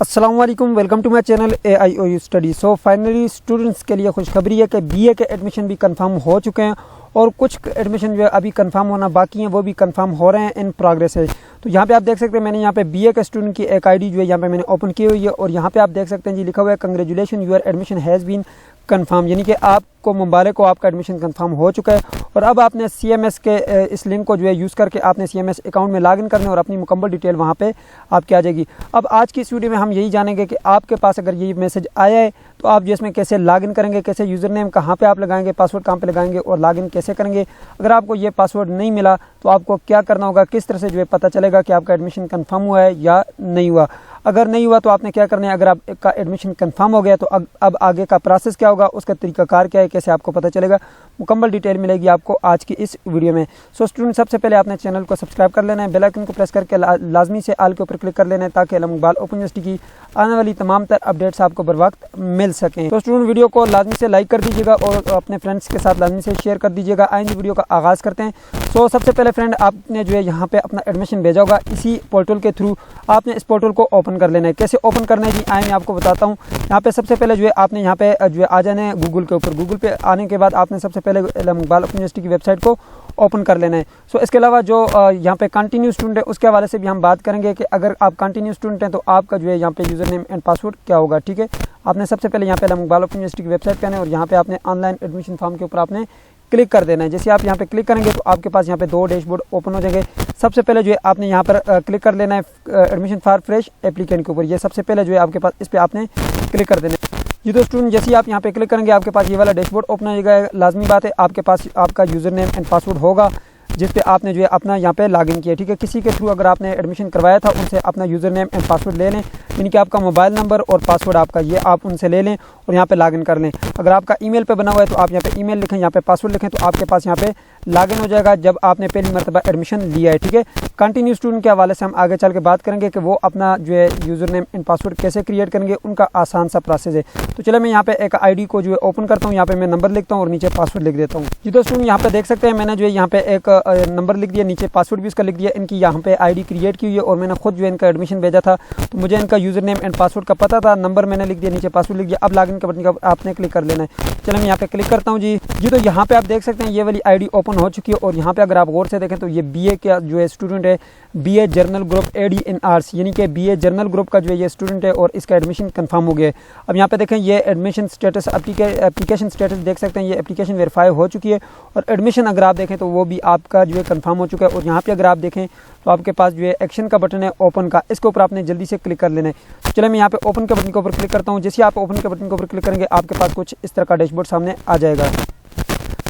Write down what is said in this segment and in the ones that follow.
अस्सलाम वालेकुम, welcome to my channel Aiou study. So finally students के लिए खुशखबरी है कि बीए के एडमिशन भी कंफर्म हो चुके हैं और कुछ एडमिशन जो है अभी कंफर्म होना बाकी हैं, वो भी कंफर्म हो रहे हैं, इन प्रोग्रेस है। तो यहाँ पे आप देख सकते हैं मैंने यहाँ पे बीए के स्टूडेंट की एक आईडी जो है यहाँ पे मैंने ओपन की हुई है और यहाँ पे आप देख सकते हैं जी लिखा हुआ है congratulation your admission has been confirm, यानी कि आपको मुबारक हो, आपका एडमिशन कंफर्म हो चुका है। और अब आपने सीएमएस के इस लिंक को जो है यूज़ करके आपने सीएमएस अकाउंट में लॉगिन करना है और अपनी मुकम्मल डिटेल वहाँ पे आपकी आ जाएगी। अब आज की इस वीडियो में हम यही जानेंगे कि आपके पास अगर ये मैसेज आया है तो आप जो इसमें कैसे लॉगिन करेंगे, कैसे यूज़र नेम कहाँ पे आप लगाएंगे, पासवर्ड कहाँ पे लगाएंगे और लॉगिन कैसे करेंगे। अगर आपको ये पासवर्ड नहीं मिला तो आपको क्या करना होगा, किस तरह से जो है पता चलेगा कि आपका एडमिशन कंफर्म हुआ है या नहीं हुआ। अगर नहीं हुआ तो आपने क्या करना है, अगर आपका एडमिशन कंफर्म हो गया तो अब आगे का प्रोसेस क्या होगा, उसका तरीकाकार क्या है, कैसे आपको पता चलेगा, मुकम्मल डिटेल मिलेगी आपको आज की इस वीडियो में। सो स्टूडेंट, सबसे पहले आपने चैनल को सब्सक्राइब कर लेना है, बेल आइकन को प्रेस करके लाजमी से आल के ऊपर क्लिक कर लेना है ताकि इकबाल ओपन यूनिवर्सिटी की आने वाली तमाम तर अपडेट्स आपको बर वक्त मिल सकें। तो स्टूडेंट, वीडियो को लाजमी से लाइक कर दीजिएगा और अपने फ्रेंड्स के साथ लाजमी से शेयर कर दीजिएगा। आइए वीडियो का आगाज़ करते हैं। सो सबसे पहले फ्रेंड, आपने जो है यहाँ पे अपना एडमिशन भेजा होगा इसी पोर्टल के थ्रू। आपने इस पोर्टल को ओपन कर लेना है। कैसे ओपन करना है जी, आइए मैं आपको बताता हूँ। यहाँ पे सबसे पहले जो है आपने यहाँ पे जो है आ जाना है गूगल के ऊपर। गूगल पे आने के बाद आपने सबसे पहले इकबाल ओपन यूनिवर्सिटी की वेबसाइट को ओपन कर लेना है। सो इसके अलावा जो यहाँ पे कंटिन्यू स्टूडेंट है उसके हवाले से भी हम बात करेंगे कि अगर आप कंटिन्यू स्टूडेंट हैं तो आपका जो है यहाँ पे यूज़र नेम एंड पासवर्ड क्या होगा। ठीक है, आपने सबसे पहले यहाँ पे इकबाल ओपन यूनिवर्सिटी की वेबसाइट पे आना है और यहाँ पे आपने ऑनलाइन एडमिशन फॉर्म के ऊपर आपने क्लिक कर देना है। जैसे आप यहाँ पे क्लिक करेंगे तो आपके पास यहाँ पे दो डैशबोर्ड ओपन हो जाएंगे। सबसे पहले जो है आपने यहाँ पर क्लिक कर लेना है एडमिशन फॉर फ्रेश एप्लीकेंट के ऊपर। ये सबसे पहले जो है आपके पास इस पर आपने क्लिक कर देना है। जी तो स्टूडेंट, जैसे ही आप यहाँ पे क्लिक करेंगे आपके पास ये वाला डैशबोर्ड ओपन हो जाएगा। लाजमी बात है आपके पास आपका यूज़र नेम एंड पासवर्ड होगा जिस पे आपने जो है अपना यहाँ पे लॉगिन किया। ठीक है, किसी के थ्रू अगर आपने एडमिशन करवाया था उनसे अपना यूज़र नेम एंड पासवर्ड ले लें, यानी कि आपका मोबाइल नंबर और पासवर्ड आपका ये आप उनसे ले लें और यहाँ पे लॉगिन कर लें। अगर आपका ईमेल पे बना हुआ है तो आप यहाँ पे ईमेल लिखें, यहाँ पे पासवर्ड लिखें तो आपके पास यहाँ पे लॉगिन हो जाएगा जब आपने पहली मरतबा एडमिशन लिया है। ठीक है, कंटिन्यू स्टूडेंट के हवाले से हम आगे चल के बात करेंगे कि वो अपना जो है यूज़र नेम एंड पासवर्ड कैसे क्रिएट करेंगे, उनका आसान सा प्रोसेस है। तो चले मैं यहाँ पे एक आईडी को जो है ओपन करता हूँ, यहाँ पे मैं नंबर लिखता हूँ और नीचे पासवर्ड लिख देता हूँ। जी तो स्टूडेंट, यहाँ पे देख सकते हैं मैंने जो है यहाँ पे एक नंबर लिख दिया, नीचे पासवर्ड भी इसका लिख दिया। इनकी यहाँ पे आईडी क्रिएट की हुई है और मैंने खुद जो है इनका एडमिशन भेजा था तो मुझे इनका यूज़र नेम एंड पासवर्ड का पता था। नंबर मैंने लिख दिया, नीचे पासवर्ड लिख दिया। अब लॉगिन का बटन का आपने क्लिक कर लेना है। चलो मैं यहाँ पे क्लिक करता हूँ जी। तो यहाँ पे आप देख सकते हैं ये वाली आईडी ओपन हो चुकी है और यहाँ पे अगर आप गौर से देखें तो ये बीए का जो है स्टूडेंट है, BA general group AD in arts, यानी कि बीए जर्नल ग्रुप का जो है ये स्टूडेंट है और इसका एडमिशन कंफर्म हो गया है। अब यहाँ पे देखें ये एडमिशन स्टेटस एप्लीकेशन स्टेटस देख सकते हैं, ये एप्लीकेशन वेरीफाई हो चुकी है और एडमिशन अगर आप देखें तो वो भी आपका जो है कंफर्म हो चुका है। और यहाँ पे अगर आप देखें तो आपके पास जो है एक्शन का बटन है ओपन का, इसके ऊपर आपने जल्दी से क्लिक कर लेना है। चलो मैं यहाँ पे ओपन के बटन के ऊपर क्लिक करता हूँ। जैसे आप ओपन के बटन के ऊपर क्लिक करेंगे आपके पास कुछ इस तरह का डैशबोर्ड सामने आ जाएगा।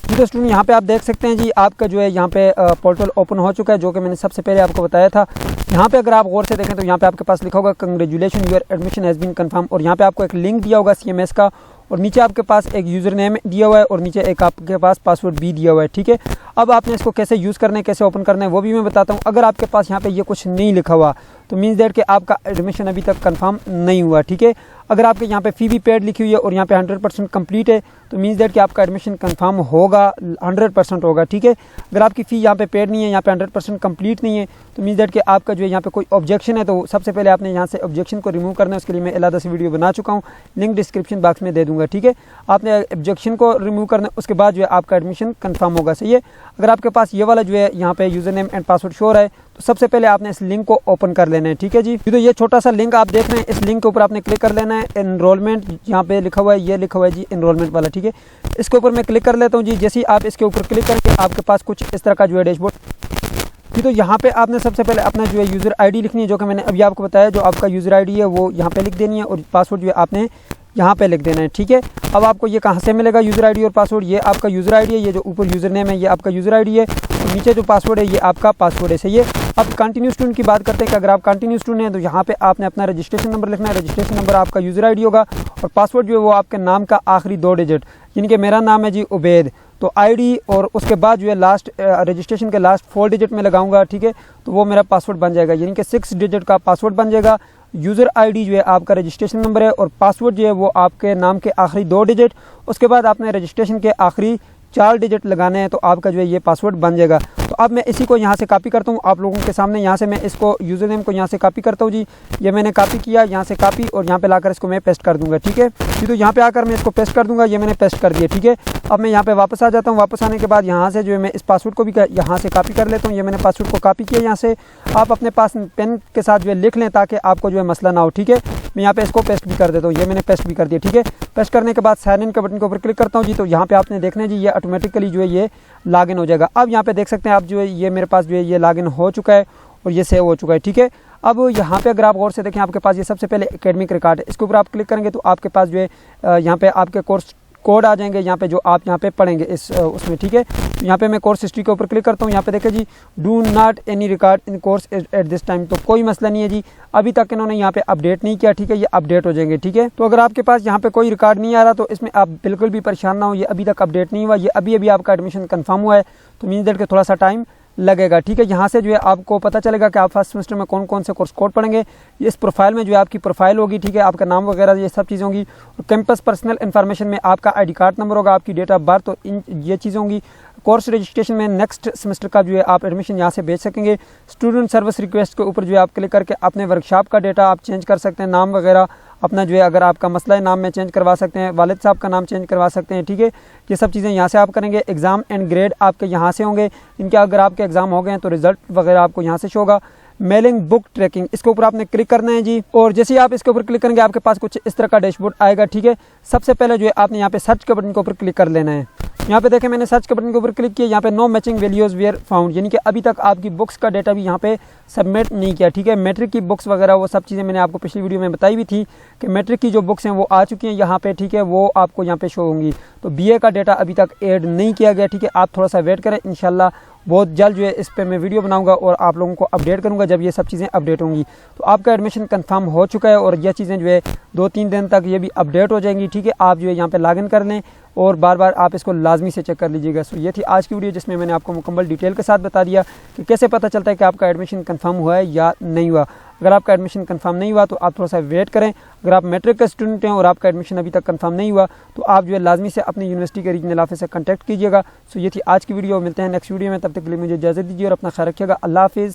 जी तो स्टूडेंट, यहाँ पे आप देख सकते हैं जी आपका जो है यहाँ पे पोर्टल ओपन हो चुका है, जो कि मैंने सबसे पहले आपको बताया था। यहाँ पे अगर आप गौर से देखें तो यहाँ पे आपके पास लिखा होगा congratulation your admission has been confirm और यहाँ पे आपको एक लिंक दिया होगा सीएमएस का और नीचे आपके पास एक यूज़र नेम दिया हुआ है और नीचे एक आपके पास पासवर्ड भी दिया हुआ है। ठीक है, अब आपने इसको कैसे यूज़ करना है, कैसे ओपन करना है वो भी मैं बताता हूँ। अगर आपके पास यहाँ पे ये कुछ नहीं लिखा हुआ तो मीन्स दैट कि आपका एडमिशन अभी तक कंफर्म नहीं हुआ। ठीक है, अगर आपके यहाँ पे फ़ी भी पेड लिखी हुई है और यहाँ पे 100% कंप्लीट है तो मीन्स दैट कि आपका एडमिशन कंफर्म होगा, 100% होगा। ठीक है, अगर आपकी फ़ी यहाँ पे पेड नहीं है, यहाँ पे 100% कंप्लीट नहीं है तो मीन्स दैट कि आपका जो है यहाँ पे कोई ऑब्जेक्शन है तो सबसे पहले आपने यहाँ से ऑब्जेक्शन को रिमूव करना है। उसके लिए मैं अलग से वीडियो बना चुका हूँ, लिंक डिस्क्रिप्शन बॉक्स में दे दूँगा। ठीक है, आपने ऑब्जेक्शन को रिमूव करना है, उसके बाद जो है आपका एडमिशन कंफर्म होगा। सही है, अगर आपके पास ये वाला जो है यहाँ पे user name and password show है तो सबसे पहले आपने इस लिंक को ओपन कर लेना है। ठीक है जी, तो ये छोटा सा लिंक आप देख रहे हैं, इस लिंक के ऊपर आपने क्लिक कर लेना है। एनरोलमेंट यहाँ पे लिखा हुआ है, ये लिखा हुआ है जी एनरोलमेंट वाला। ठीक है, इसके ऊपर मैं क्लिक कर लेता हूँ जी। जैसे ही आप इसके ऊपर क्लिक करके आपके पास कुछ इस तरह का जो है डैशबोर्ड। तो यहाँ पे आपने सबसे पहले अपना जो है यूज़र आईडी लिखनी है, जो कि मैंने अभी आपको बताया। जो आपका यूज़र आईडी है वो यहाँ पे लिख देनी है और पासवर्ड जो है आपने यहाँ पे लिख देना है। ठीक है, अब आपको ये कहाँ से मिलेगा यूज़र आईडी और पासवर्ड, ये आपका यूज़र आईडी है, ये जो ऊपर यूज़र नेम है ये आपका यूज़र आईडी है और नीचे जो पासवर्ड है ये आपका पासवर्ड है। सही है, अब कंटिन्यू स्टूडेंट की बात करते हैं कि अगर आप कंटिन्यू स्टूडेंट हैं तो यहाँ पे आपने अपना रजिस्ट्रेशन नंबर लिखना है। रजिस्ट्रेशन नंबर आपका यूज़र आईडी होगा और पासवर्ड जो है वो आपके नाम का आखिरी 2 डिजिट, यानी कि मेरा नाम है जी उबैद, तो आईडी और उसके बाद जो है लास्ट रजिस्ट्रेशन के लास्ट 4 डिजिट में लगाऊंगा। ठीक है, तो वो मेरा पासवर्ड बन जाएगा, यानी कि 6 डिजिट का पासवर्ड बन जाएगा। यूज़र आईडी जो है आपका रजिस्ट्रेशन नंबर है और पासवर्ड जो है वो आपके नाम के आखिरी 2 डिजिट, उसके बाद आपने रजिस्ट्रेशन के आखिरी 4 डिजिट लगाने हैं तो आपका जो है ये पासवर्ड बन जाएगा। तो अब मैं इसी को यहाँ से कॉपी करता हूँ आप लोगों के सामने। यहाँ से मैं इसको यूज़र नेम को यहाँ से कॉपी करता हूँ जी। ये मैंने कॉपी किया, यहाँ से कॉपी, और यहाँ पे लाकर इसको मैं पेस्ट कर दूँगा, ठीक है जी। तो यहाँ पे आकर मैं इसको पेस्ट कर दूँगा, ये मैंने पेस्ट कर दिया, ठीक है। अब मैं यहाँ पे वापस आ जाता हूँ। वापस आने के बाद यहाँ से जो है मैं इस पासवर्ड को भी यहाँ से कॉपी कर लेता हूँ। ये मैंने पासवर्ड को कॉपी किया यहाँ से। आप अपने पास पेन के साथ जो है लिख लें ताकि आपको जो है मसला ना हो, ठीक है। मैं यहाँ पे इसको पेस्ट भी कर देता हूँ, ये मैंने पेस्ट भी कर दिया, ठीक है। पेस्ट करने के बाद साइन इन के बटन के ऊपर क्लिक करता हूँ जी। तो यहाँ पे आपने देखना है जी, ये ऑटोमेटिकली जो है ये लॉगिन हो जाएगा। अब यहाँ पे देख सकते हैं आप जो है ये मेरे पास जो है ये लॉगिन हो चुका है और ये सेव हो चुका है, ठीक है। अब यहाँ पे अगर आप गौर से देखें, आपके पास ये सबसे पहले एकेडमिक रिकॉर्ड है, इसके ऊपर आप क्लिक करेंगे तो आपके पास जो है यहाँ पे आपके कोर्स कोड आ जाएंगे, यहाँ पे जो आप यहाँ पे पढ़ेंगे इस उसमें, ठीक है। यहाँ पे मैं कोर्स हिस्ट्री के ऊपर क्लिक करता हूँ। यहाँ पे देखिए जी, do not any record in course at this time. तो कोई मसला नहीं है जी, अभी तक इन्होंने यहाँ पे अपडेट नहीं किया, ठीक है। ये अपडेट हो जाएंगे, ठीक है। तो अगर आपके पास यहाँ पे कोई रिकॉर्ड नहीं आ रहा तो इसमें आप बिल्कुल भी परेशान ना हो, ये अभी तक अपडेट नहीं हुआ, ये अभी अभी आपका एडमिशन कन्फर्म हुआ है, तो मीन्स दैट के थोड़ा सा टाइम लगेगा, ठीक है। यहाँ से जो है आपको पता चलेगा कि आप फर्स्ट सेमेस्टर में कौन कौन से कोर्स कोड पढ़ेंगे। इस प्रोफाइल में जो है आपकी प्रोफाइल होगी, ठीक है, आपका नाम वगैरह ये सब चीज़ें होंगी। और कैंपस पर्सनल इन्फॉर्मेशन में आपका आईडी कार्ड नंबर होगा, आपकी डेट ऑफ बर्थ, तो इन ये चीज़ें होंगी। कोर्स रजिस्ट्रेशन में नेक्स्ट सेमेस्टर का जो है आप एडमिशन यहाँ से भेज सकेंगे। स्टूडेंट सर्विस रिक्वेस्ट के ऊपर जो है आप क्लिक करके अपने वर्कशॉप का डेटा आप चेंज कर सकते हैं, नाम वगैरह अपना जो है, अगर आपका मसला है नाम में चेंज करवा सकते हैं, वालिद साहब का नाम चेंज करवा सकते हैं, ठीक है। ये सब चीज़ें यहाँ से आप करेंगे। एग्ज़ाम एंड ग्रेड आपके यहाँ से होंगे, इनके अगर आपके एग्ज़ाम हो गए तो रिजल्ट वगैरह आपको यहाँ से शो होगा। मेलिंग बुक ट्रैकिंग, इसके ऊपर आपने क्लिक करना है जी। और जैसे ही आप इसके ऊपर क्लिक करेंगे आपके पास कुछ इस तरह का डैशबोर्ड आएगा, ठीक है। सबसे पहले जो है आपने यहाँ पे सर्च के बटन के ऊपर क्लिक कर लेना है। यहाँ पे देखें मैंने सर्च के बटन के ऊपर क्लिक किया, यहाँ पे no matching values were found, यानी कि अभी तक आपकी बुक्स का डेटा भी यहाँ पे सबमिट नहीं किया, ठीक है। मैट्रिक की बुक्स वगैरह वो सब चीज़ें मैंने आपको पिछली वीडियो में बताई भी थी कि मैट्रिक की जो बुक्स हैं वो आ चुकी हैं यहाँ पे, ठीक है, वो आपको यहाँ पे शो होंगी। तो बीए का डेटा अभी तक ऐड नहीं किया गया, ठीक है। आप थोड़ा सा वेट करें, इंशाल्लाह बहुत जल्द जो है इस पर मैं वीडियो बनाऊंगा और आप लोगों को अपडेट करूंगा जब ये सब चीज़ें अपडेट होंगी। तो आपका एडमिशन कंफर्म हो चुका है और ये चीज़ें जो है 2-3 दिन तक ये भी अपडेट हो जाएंगी, ठीक है। आप जो है यहाँ पे लॉगिन कर लें और बार बार आप इसको लाजमी से चेक कर लीजिएगा। सो ये थी आज की वीडियो जिसमें मैंने आपको मुकम्मल डिटेल के साथ बता दिया कि कैसे पता चलता है कि आपका एडमिशन कंफर्म हुआ है या नहीं हुआ। अगर आपका एडमिशन कंफर्म नहीं हुआ तो आप थोड़ा सा वेट करें। अगर आप मैट्रिक का स्टूडेंट हैं और आपका एडमिशन अभी तक कंफर्म नहीं हुआ तो आप जो है लाजमी से अपनी यूनिवर्सिटी के रीजनल ऑफिस से कॉन्टैक्ट कीजिएगा। सो ये थी आज की वीडियो, मिलते हैं नेक्स्ट वीडियो में, तब तक के लिए मुझे इजाज़त दीजिए और अपना ख्याल रखिएगा। अल्लाह हाफिज़।